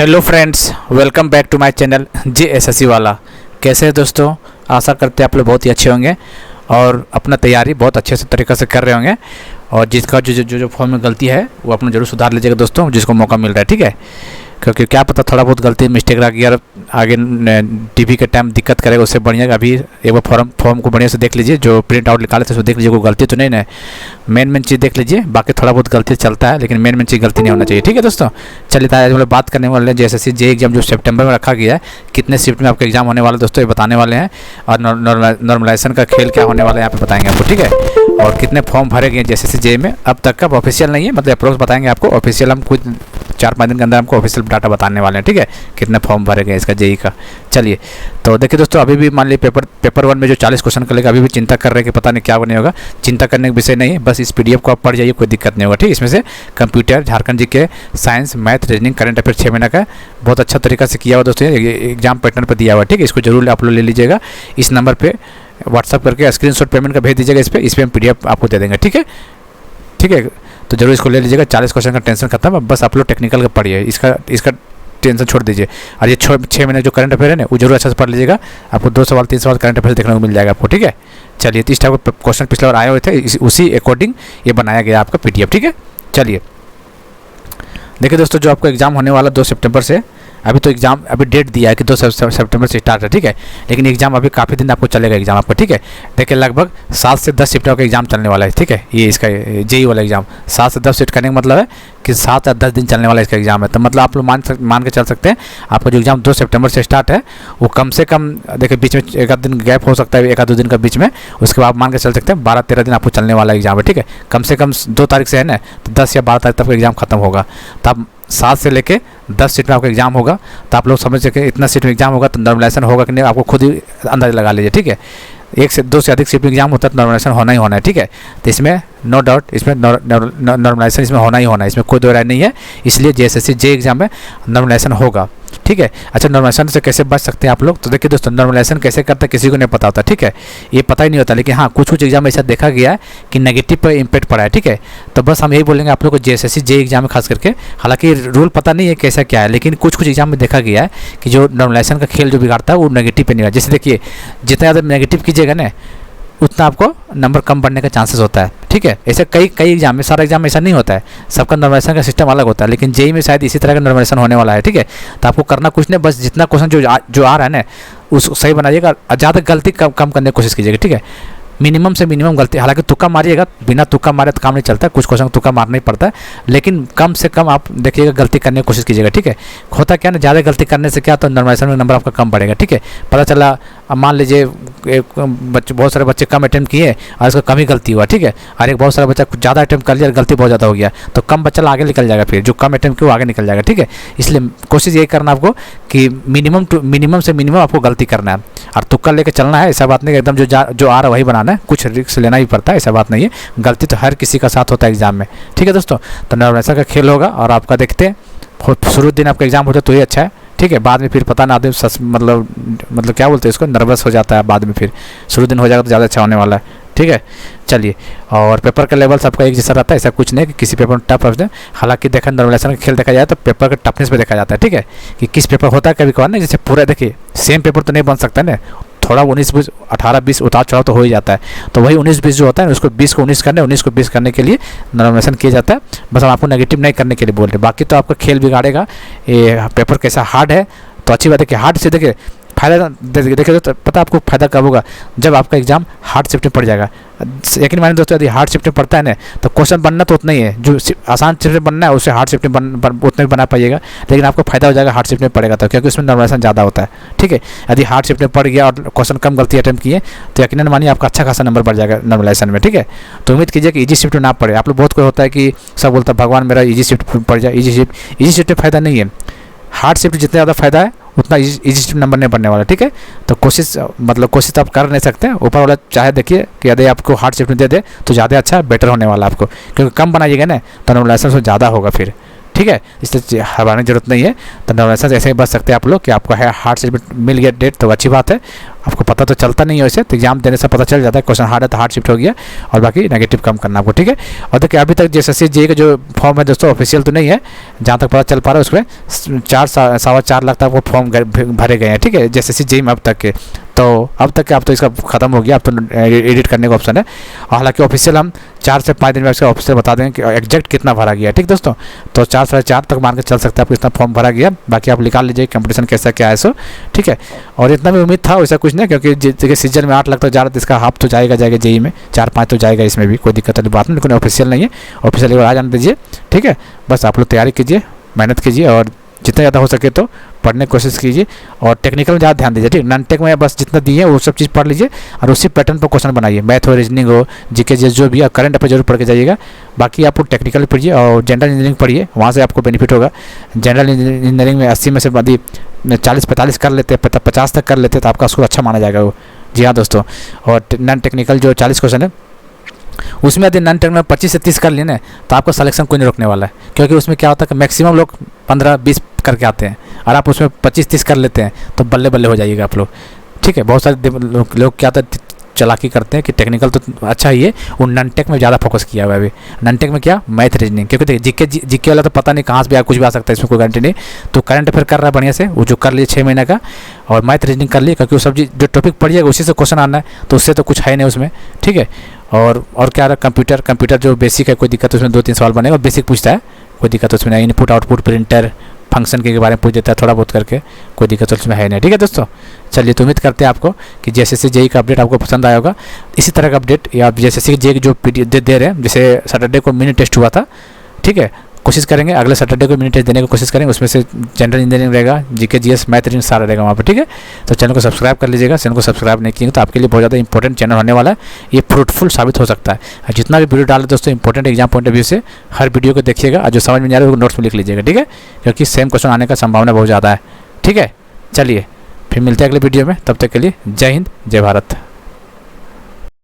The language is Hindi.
Hello friends, welcome back to my channel JSSC वाला। कैसे हैं दोस्तों? आशा करते हैं आप लोग बहुत ही अच्छे होंगे और अपना तैयारी बहुत अच्छे से तरीक़े से कर रहे होंगे। और जिसका जो फॉर्म में गलती है वो अपना जरूर सुधार लीजिएगा दोस्तों, जिसको मौका मिल रहा है। ठीक है, क्योंकि क्या पता थोड़ा बहुत गलती मिस्टेक रह गया, आगे टीवी के टाइम दिक्कत करेगा। उससे बढ़िया अभी एक बार फॉर्म को बढ़िया से देख लीजिए, जो प्रिंट आउट निकाले थे उसको देख लीजिए, कोई गलती तो नहीं है। मेन चीज़ देख लीजिए, बाकी थोड़ा बहुत गलती चलता है लेकिन मेन चीज़ गलती नहीं होना चाहिए। ठीक है दोस्तों, चलिए आज हम लोग बात करने वाले हैं JSSC जे एग्जाम जो सितंबर में रखा गया है, कितने शिफ्ट में आपका एग्जाम होने वाला है दोस्तों, ये बताने वाले हैं। और नॉर्मलाइजेशन का खेल क्या होने वाला है यहाँ पे बताएंगे आपको। ठीक है, और कितने फॉर्म भरे गए JSSC जे में अब तक का, ऑफिशियल नहीं है, मतलब अप्रोक्स बताएंगे आपको। ऑफिशियल हम कुछ 4-5 दिन के अंदर हमको ऑफिशियल डाटा बताने वाले हैं। ठीक है, कितने फॉर्म भरे गए इसका जेई का। चलिए तो देखिए दोस्तों, अभी भी मान लीजिए पेपर 1 में जो 40 क्वेश्चन का लेगा, अभी भी चिंता कर रहे हैं कि पता नहीं क्या नहीं होगा। चिंता करने का विषय नहीं है, बस इस PDF को आप पढ़ जाइए, कोई दिक्कत नहीं होगा। ठीक है, इसमें से computer, Jharkhand GK, science, math, reasoning, current affair 6 महीने का बहुत अच्छा तरीका से किया हुआ दोस्तों, एग्जाम पैटर्न पर दिया हुआ है। ठीक है, इसको जरूर आप लोग ले लीजिएगा। इस नंबर पर व्हाट्सअप करके स्क्रीनशॉट पेमेंट का भेज दीजिएगा, इस पर हम PDF आपको दे देंगे। ठीक है, ठीक है, तो जरूर इसको ले लीजिएगा। 40 क्वेश्चन का टेंशन खत्म, बस आप लोग टेक्निकल का पढ़िए, इसका टेंशन छोड़ दीजिए। और ये 6 महीने जो करंट अफेयर है ना, वो जरूर अच्छा से पढ़ लीजिएगा। आपको 2 सवाल 3 सवाल करंट अफेयर देखने को मिल जाएगा आपको। ठीक है, चलिए, 30 टाइप के क्वेश्चन पिछले बार आए हुए थे, उसी अकॉर्डिंग ये बनाया गया आपका PDF। ठीक है, चलिए देखिए दोस्तों, जो आपका एग्जाम होने वाला 2 सितंबर से, अभी तो एग्जाम अभी डेट दिया है कि 2 सितंबर से स्टार्ट है। ठीक है, लेकिन एग्जाम अभी काफ़ी दिन आपको चलेगा एग्जाम आपका। ठीक है, देखिए लगभग 7 से 10 शिफ्ट का एग्जाम चलने वाला है। ठीक है, ये इसका जेई वाला एग्जाम 7 से 10 शिफ्ट करने का मतलब है कि 7 या 10 दिन चलने वाला इसका एग्जाम है। तो मतलब आप लोग मान के चल सकते हैं, आपका जो एग्जाम 2 सितंबर से स्टार्ट है वो कम से कम, देखिए बीच में 1 आध दिन गैप हो सकता है, 1-2 दिन का बीच में, उसके बाद आप मान के चल सकते हैं 12-13 दिन आपको चलने वाला एग्जाम है। ठीक है, कम से कम 2 तारीख से है ना, तो 10 या 12 तारीख तक एग्जाम खत्म होगा। तो आप 7 से लेके 10 सीट में आपका एग्जाम होगा। तो आप लोग समझ सकें इतना सीट में एग्जाम होगा तो नॉर्मलाइजेशन होगा कि नहीं, आपको खुद ही अंदाजा लगा लीजिए। ठीक है, 1 से 2 से अधिक सीट में एग्जाम होता है तो नॉर्मलाइजेशन होना ही होना है। ठीक है, तो इसमें नो डाउट इसमें नॉर्मलाइजेशन इसमें होना ही होना है, इसमें कोई दो राय नहीं है। इसलिए JSSC जे एग्जाम में नॉर्मलाइजेशन होगा। ठीक है, अच्छा नॉर्मलाइजेशन से कैसे बच सकते हैं आप लोग? तो देखिए दोस्तों, नॉर्मलाइजेशन कैसे करते हैं किसी को नहीं पता होता। ठीक है, ये पता ही नहीं होता, लेकिन हाँ कुछ एग्जाम ऐसा देखा गया है कि नेगेटिव पर इम्पैक्ट पड़ा है। ठीक है, तो बस हम यही बोलेंगे आप लोग को JSSC जे एग्जाम में खास करके, हालांकि रूल पता नहीं है कैसा क्या है, लेकिन कुछ एग्जाम में देखा गया है कि जो नॉर्मलाइजेशन का खेल जो बिगाड़ता है वो नेगेटिव पे नहीं है। जैसे देखिए, जितना ज़्यादा नेगेटिव कीजिएगा ना, उतना आपको नंबर कम बढ़ने का चांसेस होता है। ठीक है, ऐसे कई एग्जाम में, सारा एग्जाम में ऐसा नहीं होता है, सबका नॉर्मलाइजेशन का सिस्टम अलग होता है, लेकिन जेई में शायद इसी तरह का नॉर्मलाइजेशन होने वाला है। ठीक है, तो आपको करना कुछ नहीं, बस जितना क्वेश्चन जो आ रहा है ना उस सही बनाइएगा, ज़्यादा गलती कम करने की कोशिश कीजिएगा। ठीक है, मिनिमम से मिनिमम गलती, हालांकि तुक्का मारिएगा, बिना तुक्का मारे तो काम नहीं चलता है, कुछ क्वेश्चन तुक्का मारना ही पड़ता है, लेकिन कम से कम आप देखिएगा गलती करने की कोशिश कीजिएगा। ठीक है, होता क्या ना, ज़्यादा गलती करने से क्या, तो नॉर्मलाइजेशन में नंबर आपका कम बढ़ेगा। ठीक है, पता चला अब मान लीजिए बहुत सारे बच्चे कम अटैम्प्ट किए और इसका कम ही गलती हुआ। ठीक है, और एक बहुत सारा बच्चा कुछ ज़्यादा अटैम्प्ट कर लिया और गलती बहुत ज़्यादा हो गया, तो कम बच्चा आगे निकल जाएगा, फिर जो कम अटैम्प्ट किया वो आगे निकल जाएगा। ठीक है, इसलिए कोशिश यही करना आपको कि मिनिमम से मिनिमम आपको गलती करना है और तुक्का लेके चलना है। ऐसा बात नहीं एकदम जो आ रहा है वही बनाना है, कुछ रिस्क लेना ही पड़ता है, ऐसा बात नहीं है। गलती तो हर किसी का साथ होता है एग्जाम में। ठीक है दोस्तों, तो नॉर्मलाइजेशन का खेल होगा और आपका देखते हैं शुरू दिन आपका एग्जाम होता है तो ये अच्छा है। ठीक है, बाद में फिर पता ना आदमी मतलब क्या बोलते हैं इसको, नर्वस हो जाता है बाद में, फिर शुरू दिन हो जाएगा तो ज़्यादा अच्छा होने वाला है। ठीक है, चलिए, और पेपर का लेवल सबका एक जैसा रहता है, ऐसा कुछ नहीं कि किसी पेपर में टफ है। हालांकि देखा नॉर्मलाइजेशन का खेल देखा जाए तो पेपर का टफनेस पे देखा जाता है। ठीक है, कि किस पेपर होता है कभी कभार नहीं, जैसे पूरा देखिए सेम पेपर तो नहीं बन सकता ना, थोड़ा 19-20 18-20 उतार चढ़ाव तो हो ही जाता है। तो वही 19-20 जो होता है उसको 20 को 19 करने, 19 को 20 करने के लिए नॉर्मलाइजेशन किया जाता है। बस हम आपको नेगेटिव नहीं करने के लिए बोल रहे, बाकी तो आपका खेल बिगाड़ेगा। ये पेपर कैसा हार्ड है तो अच्छी बात है कि हार्ड से देखिए फायदा देखिए तो पता आपको फायदा कब होगा, जब आपका एग्जाम हार्ड शिफ्ट में पड़ जाएगा। यकीन मानिए दोस्तों, यदि हार्ड शिफ्ट में पड़ता है ना तो क्वेश्चन बनना तो उतना ही है, जो आसान शिफ्ट में बनना है उससे हार्ड शिफ्ट में उतना भी बना पाइएगा, लेकिन आपको फायदा हो जाएगा हार्ड शिफ्ट में पड़ेगा तो, क्योंकि उसमें नॉर्मलाइजेशन ज़्यादा होता है। ठीक है, यदि हार्ड शिफ्ट में पड़ गया और क्वेश्चन कम गलती अटैम्प्ट किए तो यकीन मानिए आपका अच्छा खासा नंबर बढ़ जाएगा नॉर्मलाइजेशन में। ठीक है, तो उम्मीद कीजिए कि ईजी शिफ्ट में ना पड़े। आप लोग बहुत कोई होता है कि सब बोलता है भगवान मेरा ईजी शिफ्ट पड़ जाए, ईजी शिफ्ट में फ़ायदा नहीं है। हार्ड शिफ्ट जितना ज़्यादा फायदा है उतना इजी शिफ्ट नंबर नहीं बनने वाला। ठीक है, तो कोशिश तो आप कर नहीं सकते, ऊपर वाला चाहे देखिए कि यदि आपको हार्ड शिफ्ट में दे दे तो ज़्यादा अच्छा बेटर होने वाला आपको, क्योंकि कम बनाइएगा ना तो नॉर्मलाइजेशन से ज़्यादा होगा फिर। ठीक ठीक है, इसलिए घबराने की जरूरत नहीं है। तो नॉलेज ऐसे ही बच सकते हैं आप लोग कि आपको है हार्ड शिफ्ट मिल गया डेट, तो अच्छी बात है। आपको पता तो चलता नहीं है वैसे, तो एग्जाम देने से पता चल जाता है क्वेश्चन हार्ड है तो हार्ड शिफ्ट हो गया, और बाकी नेगेटिव कम करना आपको, ठीक है। और देखिए अभी तक JSSC JEE का जो फॉर्म है दोस्तों ऑफिशियल तो नहीं है, जहाँ तक पता चल पा रहा है उसमें 4-4.25 लाख तक वो फॉर्म भरे गए हैं, ठीक है, JSSC JEE में अब तक के। तो अब तक अब तो इसका ख़त्म हो गया, अब तो एडिट करने का ऑप्शन है। और हालांकि ऑफिशियल हम 4 से 5 दिन में इसका ऑफिशियल बता देंगे कि एग्जैक्ट कितना भरा गया, ठीक दोस्तों। तो 4-4.5 तक मान के चल सकते हैं आपको इतना फॉर्म भरा गया। बाकी आप निकाल लीजिए कंपटीशन कैसा क्या है सो, ठीक है। और इतना भी उम्मीद था वैसा कुछ नहीं, क्योंकि सीजन में 8 लाख तो जा रहा था, इसका हाफ तो जाएगा JEE में, 4-5 तो जाएगा, इसमें भी कोई दिक्कत वाली बात नहीं, लेकिन ऑफिशियल नहीं है। ऑफिशियल आ जाने दीजिए, ठीक है। बस आप लोग तैयारी कीजिए, मेहनत कीजिए, और जितना ज़्यादा हो सके तो पढ़ने की कोशिश कीजिए, और टेक्निकल में ज़्यादा ध्यान दीजिए, ठीक। नॉन टेक में बस जितना दिए वो सब चीज़ पढ़ लीजिए, और उसी पैटर्न पर क्वेश्चन बनाइए, मैथ हो, रीजनिंग हो, GK जो भी, और करंट अफेयर जरूर पढ़ के जाइएगा। बाकी आपको टेक्निकल पढ़िए और जनरल इंजीनियरिंग पढ़िए, वहाँ से आपको बेनिफिट होगा। जनरल इंजीनियरिंग में 80 में से यदि 40-45 कर लेते हैं, 50 तक कर लेते हैं, तो आपका स्कोर अच्छा माना जाएगा वो। जी हाँ दोस्तों। और नॉन टेक्निकल जो 40 क्वेश्चन है, उसमें यदि नॉन टेक में 25 से 30 कर लिए ना, तो आपका सिलेक्शन कोई नहीं रोकने वाला है, क्योंकि उसमें क्या होता है कि मैक्सिमम लोग 15-20 करके आते हैं, और आप उसमें 25-30 कर लेते हैं, तो बल्ले बल्ले हो जाइएगा आप लोग, ठीक है। बहुत सारे लोग क्या होता है चालाकी करते हैं कि टेक्निकल तो अच्छा ही है, वो नॉन टेक में ज़्यादा फोकस किया हुआ है अभी। नॉन टेक में क्या, मैथ, रीजनिंग, क्योंकि देखिए GK वाला तो पता नहीं कहाँ से भी कुछ भी आ सकता है, इसमें कोई गारंटी नहीं। तो करंट अफेयर कर रहा है बढ़िया से, वो जो कर लिए 6 महीने का, और मैथ रीजनिंग कर लिए, क्योंकि वो सब जो टॉपिक पढ़िएगा उसी से क्वेश्चन आना है, तो उससे तो कुछ है नहीं उसमें, ठीक है। और क्या रहा, कंप्यूटर जो बेसिक है, कोई दिक्कत उसमें 2-3 सवाल बनेगा, बेसिक पूछता है, कोई दिक्कत उसमें नहीं। इनपुट आउटपुट प्रिंटर फंक्शन के बारे में पूछ देता है थोड़ा बहुत करके, कोई दिक्कत उसमें है नहीं, ठीक है दोस्तों। चलिए, तो उम्मीद करते हैं आपको कि JSSC JEE का अपडेट आपको पसंद आया होगा। इसी तरह का अपडेट या JSSC JEE जो PDF दे रहे हैं, जैसे सैटरडे को मिनी टेस्ट हुआ था, ठीक है, कोशिश करेंगे अगले सैटरडे को मिनी टेस्ट देने की कोशिश करेंगे, उसमें से जनरल इंजीनियरिंग रहेगा, GK GS मैथ रीजनिंग सारा रहेगा वहाँ पर, ठीक है। तो चैनल को सब्सक्राइब कर लीजिएगा, चैनल को सब्सक्राइब नहीं किएंगे तो आपके लिए बहुत ज़्यादा इंपॉर्टेंट चैनल होने वाला है, ये फ्रूटफुल साबित हो सकता है। जितना भी वीडियो डाले दोस्तों important exam point of view से हर वीडियो को देखिएगा, और जो समझ में नहीं आ रहा है वो नोट्स में लिख लीजिएगा, ठीक है, क्योंकि सेम क्वेश्चन आने का संभावना बहुत ज़्यादा है, ठीक है। चलिए फिर मिलते हैं अगले वीडियो में, तब तक के लिए जय हिंद, जय भारत।